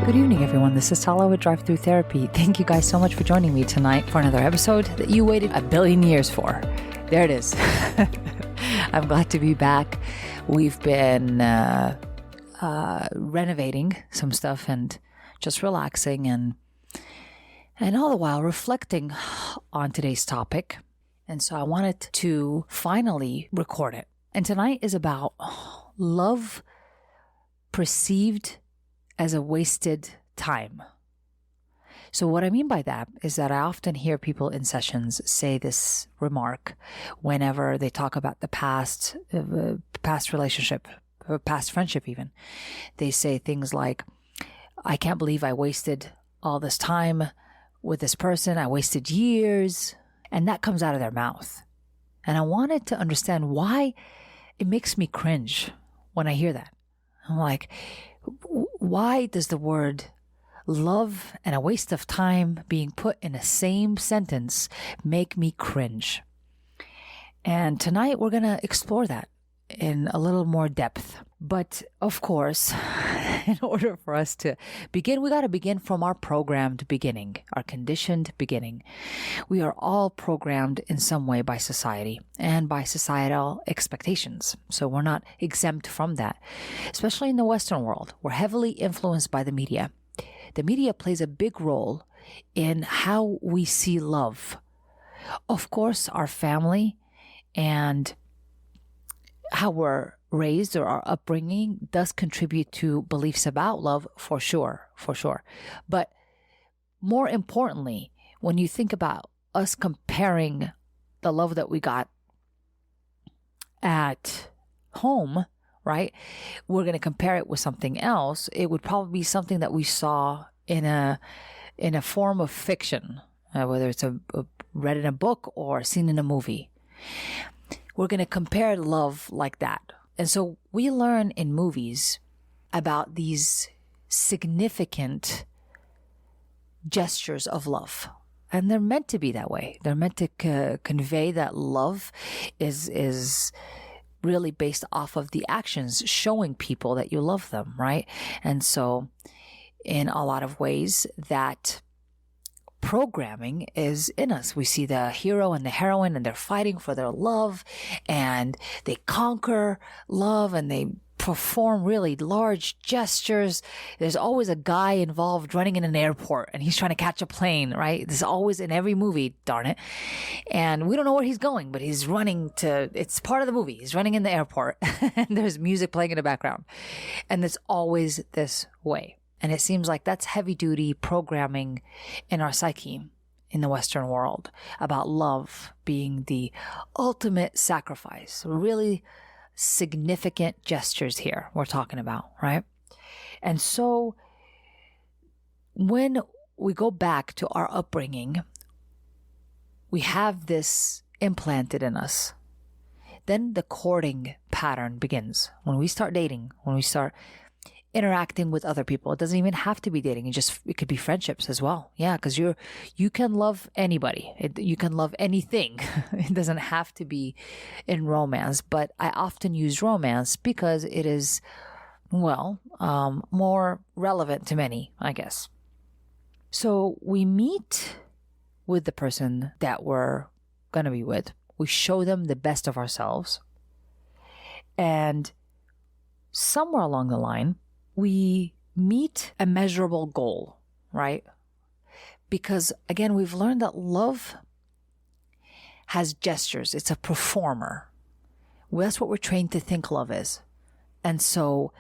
Good evening, everyone. This is Tala with Drive-thru Therapy. Thank you guys so much for joining me tonight for another episode that you waited a billion years for. There it is. I'm glad to be back. We've been renovating some stuff and just relaxing and all the while reflecting on today's topic. And so I wanted to finally record it. And tonight is about love perceived as a wasted time. So what I mean by that is that I often hear people in sessions say this remark whenever they talk about the past relationship, or past friendship even. They say things like, I can't believe I wasted all this time with this person. I wasted years. And that comes out of their mouth. And I wanted to understand why it makes me cringe when I hear that. I'm like, why does the word love and a waste of time being put in the same sentence make me cringe? And tonight we're going to explore that in a little more depth. But of course, in order for us to begin, we got to begin from our programmed beginning, our conditioned beginning. We are all programmed in some way by society and by societal expectations. So we're not exempt from that. Especially in the Western world, we're heavily influenced by the media. The media plays a big role in how we see love. Of course, our family and how we're raised or our upbringing does contribute to beliefs about love for sure. But more importantly, when you think about us comparing the love that we got at home, right? We're going to compare it with something else. It would probably be something that we saw in a form of fiction, whether it's read in a book or seen in a movie. We're going to compare love like that. And so we learn in movies about these significant gestures of love. And they're meant to be that way. They're meant to convey that love is really based off of the actions, showing people that you love them, right? And so in a lot of ways, that programming is in us. We see the hero and the heroine and they're fighting for their love and they conquer love and they perform really large gestures. There's always a guy involved running in an airport and he's trying to catch a plane, right? This is always in every movie, darn it. And we don't know where he's going, but he's running it's part of the movie. He's running in the airport and there's music playing in the background. And it's always this way. And it seems like that's heavy-duty programming in our psyche in the Western world about love being the ultimate sacrifice. Really significant gestures here we're talking about, right? And so when we go back to our upbringing, we have this implanted in us. Then the courting pattern begins. When we start dating, when we start interacting with other people. It doesn't even have to be dating. It could be friendships as well. Yeah, because you can love anybody. You can love anything. It doesn't have to be in romance. But I often use romance because it is, more relevant to many, I guess. So we meet with the person that we're going to be with. We show them the best of ourselves. And somewhere along the line, we meet a measurable goal, right? Because again, we've learned that love has gestures. It's a performer. Well, that's what we're trained to think love is. And so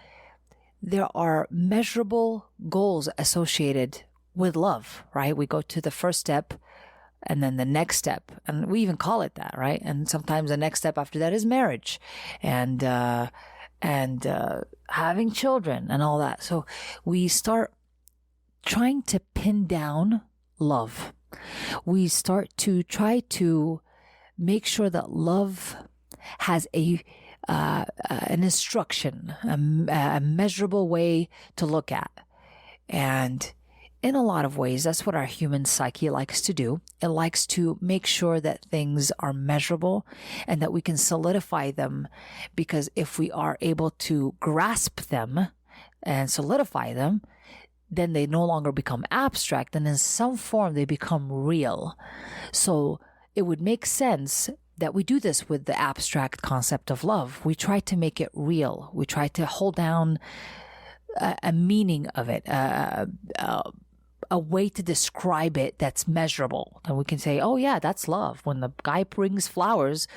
there are measurable goals associated with love, right? We go to the first step and then the next step, and we even call it that, right? And sometimes the next step after that is marriage and having children and all that. So we start trying to pin down love. We start to try to make sure that love has an instruction, a measurable way to look at. And in a lot of ways, that's what our human psyche likes to do. It likes to make sure that things are measurable and that we can solidify them, because if we are able to grasp them and solidify them, then they no longer become abstract, and in some form they become real. So it would make sense that we do this with the abstract concept of love. We try to make it real. We try to hold down a meaning of it, a way to describe it that's measurable. And we can say, oh yeah, that's love. When the guy brings flowers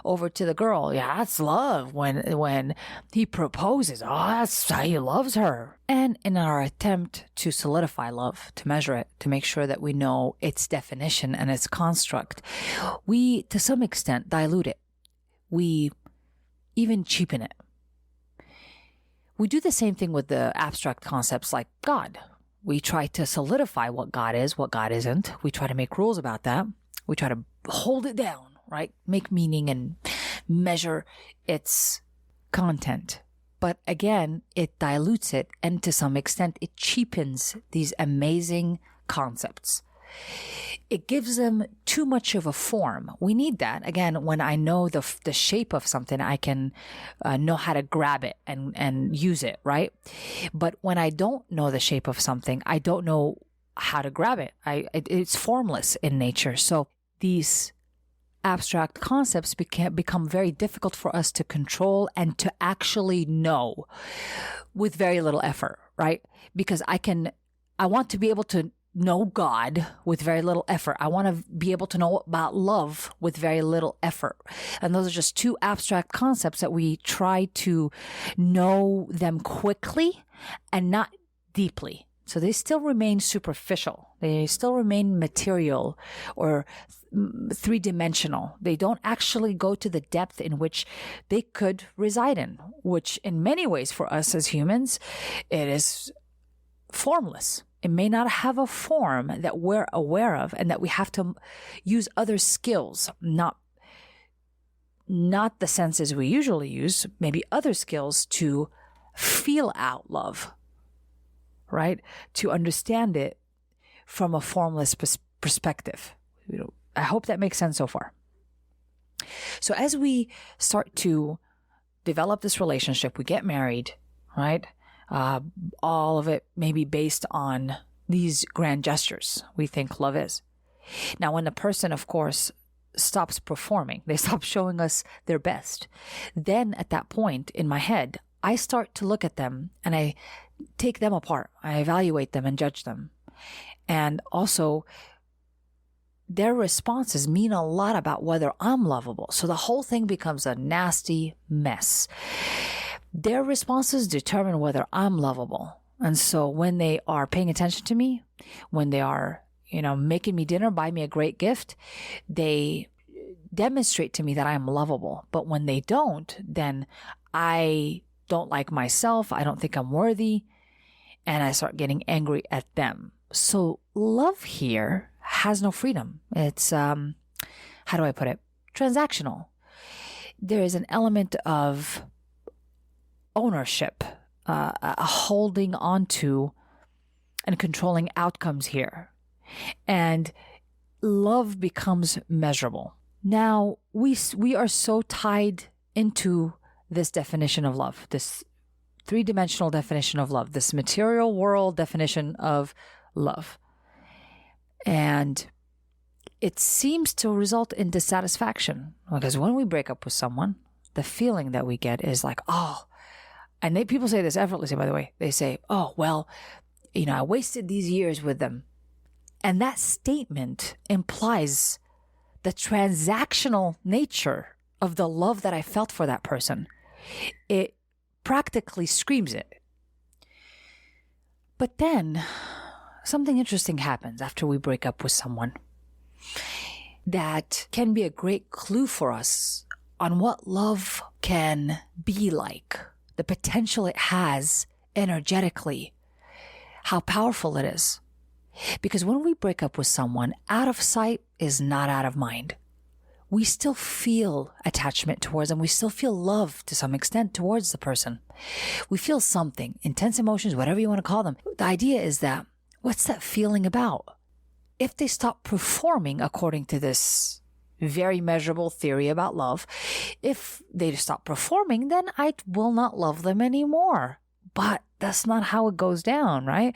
over to the girl, yeah, that's love. When he proposes, oh, that's how he loves her. And in our attempt to solidify love, to measure it, to make sure that we know its definition and its construct, we, to some extent, dilute it. We even cheapen it. We do the same thing with the abstract concepts like God. We try to solidify what God is, what God isn't. We try to make rules about that. We try to hold it down, right? Make meaning and measure its content. But again, it dilutes it, and to some extent, it cheapens these amazing concepts. It gives them too much of a form. We need that. Again, when I know the shape of something, I can know how to grab it and use it, right? But when I don't know the shape of something, I don't know how to grab it. It's formless in nature. So these abstract concepts become very difficult for us to control and to actually know with very little effort, right? Because I want to be able to know God with very little effort. I want to be able to know about love with very little effort. And those are just two abstract concepts that we try to know them quickly and not deeply. So they still remain superficial. They still remain material or three-dimensional. They don't actually go to the depth in which they could reside in, which in many ways for us as humans, it is formless. It may not have a form that we're aware of and that we have to use other skills, not the senses we usually use, maybe other skills to feel out love, right? To understand it from a formless perspective. I hope that makes sense so far. So as we start to develop this relationship, we get married, right? All of it may be based on these grand gestures we think love is. Now, when the person, of course, stops performing, they stop showing us their best, then at that point in my head, I start to look at them and I take them apart. I evaluate them and judge them. And also, their responses mean a lot about whether I'm lovable. So the whole thing becomes a nasty mess. Their responses determine whether I'm lovable. And so when they are paying attention to me, when they are, making me dinner, buy me a great gift, they demonstrate to me that I am lovable. But when they don't, then I don't like myself. I don't think I'm worthy. And I start getting angry at them. So love here has no freedom. It's, how do I put it? Transactional. There is an element of ownership, holding on to and controlling outcomes here. And love becomes measurable. Now, we are so tied into this definition of love, this three-dimensional definition of love, this material world definition of love. And it seems to result in dissatisfaction, because when we break up with someone, the feeling that we get is like, oh, and people say this effortlessly, by the way. They say, oh, well, I wasted these years with them. And that statement implies the transactional nature of the love that I felt for that person. It practically screams it. But then something interesting happens after we break up with someone that can be a great clue for us on what love can be like. The potential it has energetically, how powerful it is. Because when we break up with someone, out of sight is not out of mind. We still feel attachment towards them. We still feel love to some extent towards the person. We feel something, intense emotions, whatever you want to call them. The idea is that, what's that feeling about? If they stop performing according to this very measurable theory about love, if they stop performing, then I will not love them anymore. But that's not how it goes down, right?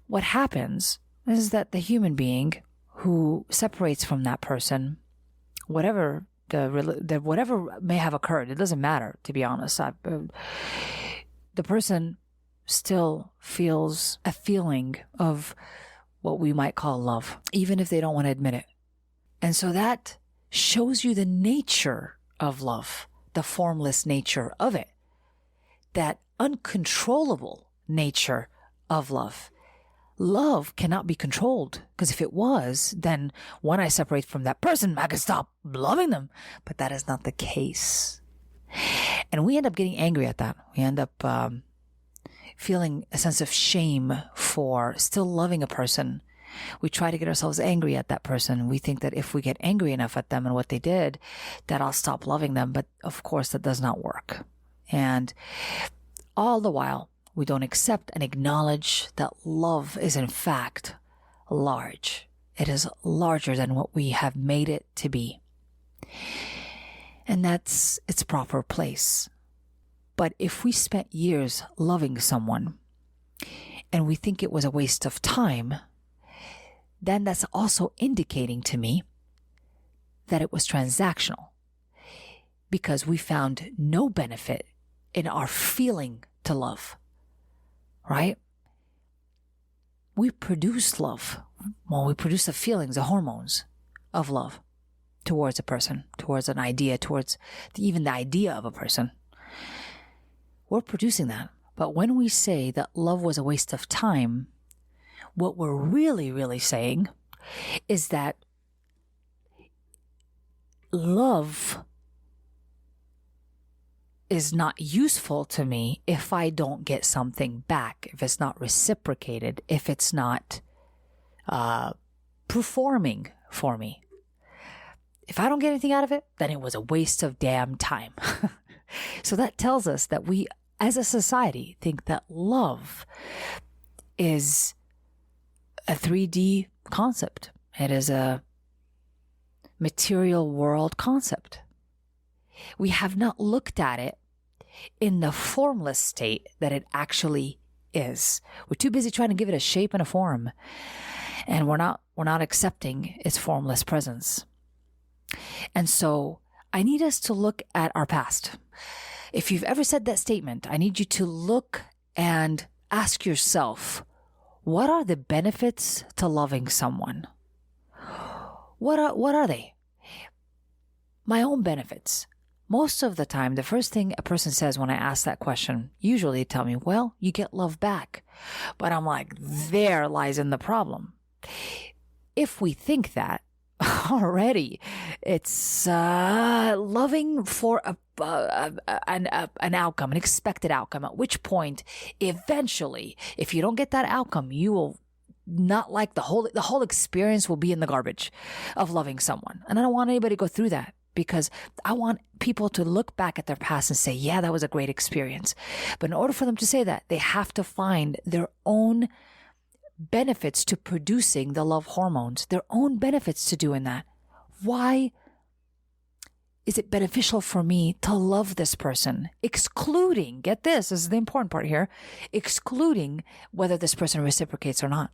What happens is that the human being who separates from that person, whatever whatever may have occurred, it doesn't matter, to be honest. The person still feels a feeling of what we might call love, even if they don't want to admit it. And so that shows you the nature of love, the formless nature of it, that uncontrollable nature of love. Love cannot be controlled, because if it was, then when I separate from that person, I can stop loving them. But that is not the case. And we end up getting angry at that. We end up feeling a sense of shame for still loving a person. We try to get ourselves angry at that person. We think that if we get angry enough at them and what they did, that I'll stop loving them. But of course, that does not work. And all the while, we don't accept and acknowledge that love is in fact large. It is larger than what we have made it to be. And that's its proper place. But if we spent years loving someone and we think it was a waste of time, then that's also indicating to me that it was transactional, because we found no benefit in our feeling to love. Right? We produce love. Well, we produce the feelings, the hormones of love towards a person, towards an idea, towards even the idea of a person. We're producing that. But when we say that love was a waste of time, what we're really, really saying is that love is not useful to me if I don't get something back, if it's not reciprocated, if it's not performing for me. If I don't get anything out of it, then it was a waste of damn time. So that tells us that we, as a society, think that love is a 3D concept. It is a material world concept. We have not looked at it in the formless state that it actually is. We're too busy trying to give it a shape and a form, and we're not accepting its formless presence. And so I need us to look at our past. If you've ever said that statement, I need you to look and ask yourself, what are the benefits to loving someone? What are they? My own benefits. Most of the time, the first thing a person says when I ask that question, usually they tell me, well, you get love back. But I'm like, there lies in the problem. If we think that already, it's loving for an outcome, an expected outcome, at which point, eventually, if you don't get that outcome, you will not like the whole experience will be in the garbage of loving someone. And I don't want anybody to go through that, because I want people to look back at their past and say, yeah, that was a great experience. But in order for them to say that, they have to find their own benefits to producing the love hormones, their own benefits to doing that. Why is it beneficial for me to love this person? Excluding, get this is the important part here, excluding whether this person reciprocates or not.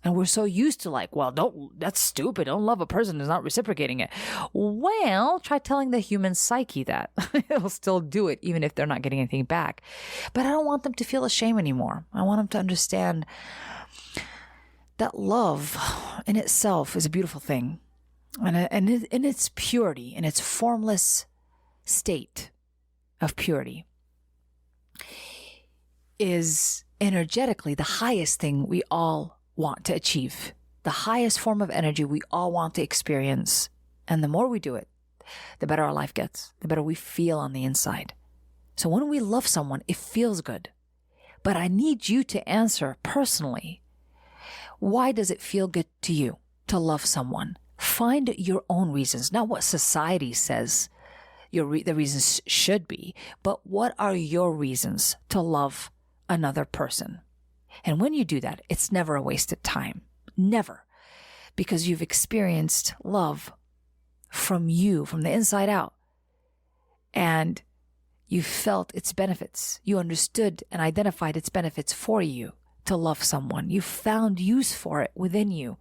And we're so used to like, well, that's stupid. Don't love a person who's not reciprocating it. Well, try telling the human psyche that. It'll still do it even if they're not getting anything back. But I don't want them to feel ashamed anymore. I want them to understand that love in itself is a beautiful thing. And in its purity, in its formless state of purity, is energetically the highest thing we all want to achieve, the highest form of energy we all want to experience. And the more we do it, the better our life gets, the better we feel on the inside. So when we love someone, it feels good. But I need you to answer personally, why does it feel good to you to love someone? Find your own reasons, not what society says the reasons should be, but what are your reasons to love another person? And when you do that, it's never a wasted time. Never. Because you've experienced love from you, from the inside out. And You felt its benefits. You understood and identified its benefits for you to love someone. You found use for it within you.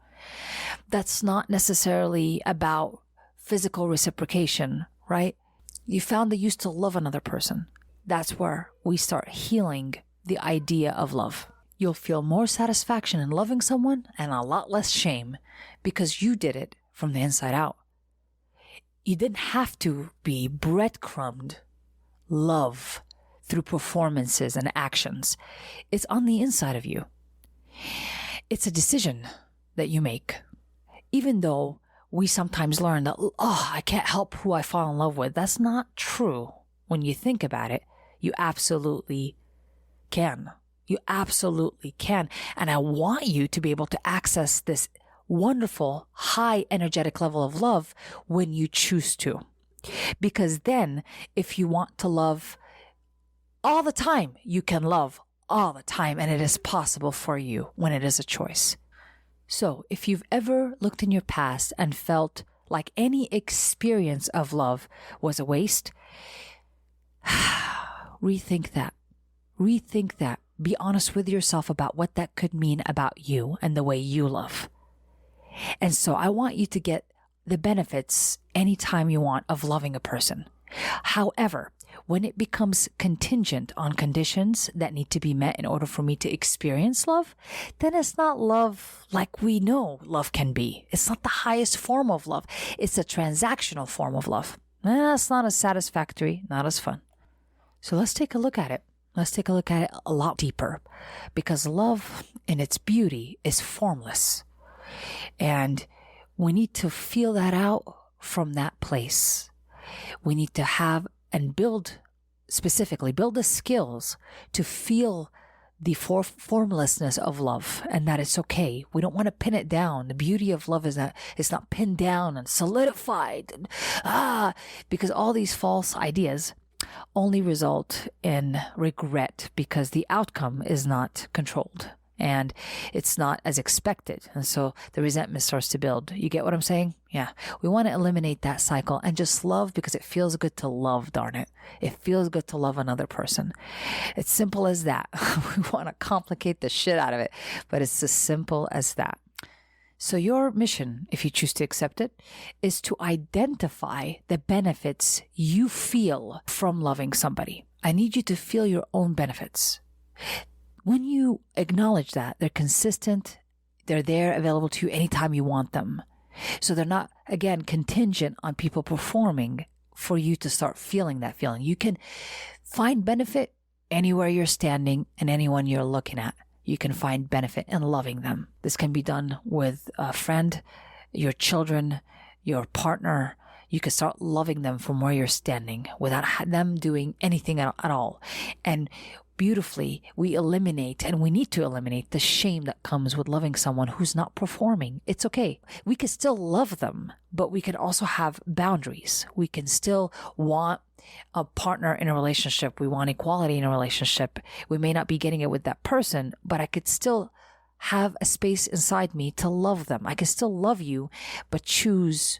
That's not necessarily about physical reciprocation, right? You found the use to love another person. That's where we start healing the idea of love. You'll feel more satisfaction in loving someone and a lot less shame because you did it from the inside out. You didn't have to be breadcrumbed love through performances and actions. It's on the inside of you. It's a decision that you make. Even though we sometimes learn that, I can't help who I fall in love with. That's not true. When you think about it, you absolutely can. You absolutely can. And I want you to be able to access this wonderful, high energetic level of love when you choose to. Because then, if you want to love all the time, you can love all the time. And it is possible for you when it is a choice. So, if you've ever looked in your past and felt like any experience of love was a waste, rethink that. Rethink that. Be honest with yourself about what that could mean about you and the way you love. And so I want you to get the benefits anytime you want of loving a person. However, when it becomes contingent on conditions that need to be met in order for me to experience love, then it's not love like we know love can be. It's not the highest form of love. It's a transactional form of love. It's not as satisfactory, not as fun. So let's take a look at it. Let's take a look at it a lot deeper, because love in its beauty is formless. And we need to feel that out from that place. We need to have and build the skills to feel the formlessness of love, and that it's okay. We don't want to pin it down. The beauty of love is that it's not pinned down and solidified. Because all these false ideas only result in regret because the outcome is not controlled and it's not as expected. And so the resentment starts to build. You get what I'm saying? Yeah. We want to eliminate that cycle and just love because it feels good to love, darn it. It feels good to love another person. It's simple as that. We want to complicate the shit out of it, but it's as simple as that. So your mission, if you choose to accept it, is to identify the benefits you feel from loving somebody. I need you to feel your own benefits. When you acknowledge that, they're consistent, they're there available to you anytime you want them. So they're not, again, contingent on people performing for you to start feeling that feeling. You can find benefit anywhere you're standing and anyone you're looking at. You can find benefit in loving them. This can be done with a friend, your children, your partner. You can start loving them from where you're standing without them doing anything at all. And beautifully, we eliminate, and we need to eliminate, the shame that comes with loving someone who's not performing. It's okay. We can still love them, but we can also have boundaries. We can still want a partner in a relationship. We want equality in a relationship. We may not be getting it with that person, but I could still have a space inside me to love them. I can still love you, but choose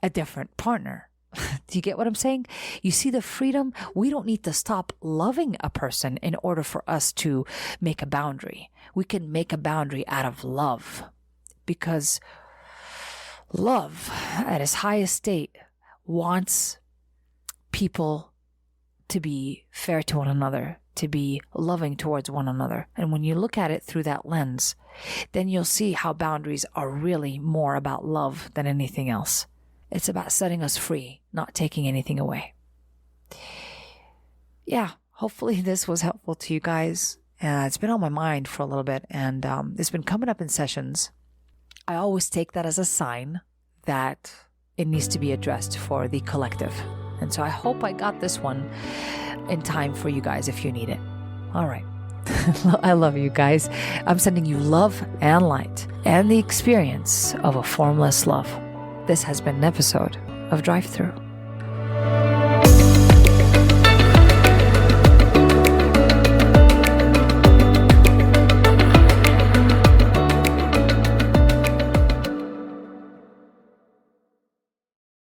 a different partner. Do you get what I'm saying? You see the freedom? We don't need to stop loving a person in order for us to make a boundary. We can make a boundary out of love, because love at its highest state wants people to be fair to one another, to be loving towards one another. And when you look at it through that lens, then you'll see how boundaries are really more about love than anything else. It's about setting us free, not taking anything away. Yeah, hopefully this was helpful to you guys. It's been on my mind for a little bit, and it's been coming up in sessions. I always take that as a sign that it needs to be addressed for the collective. And so I hope I got this one in time for you guys if you need it. All right. I love you guys. I'm sending you love and light and the experience of a formless love. This has been an episode of Drive-thru.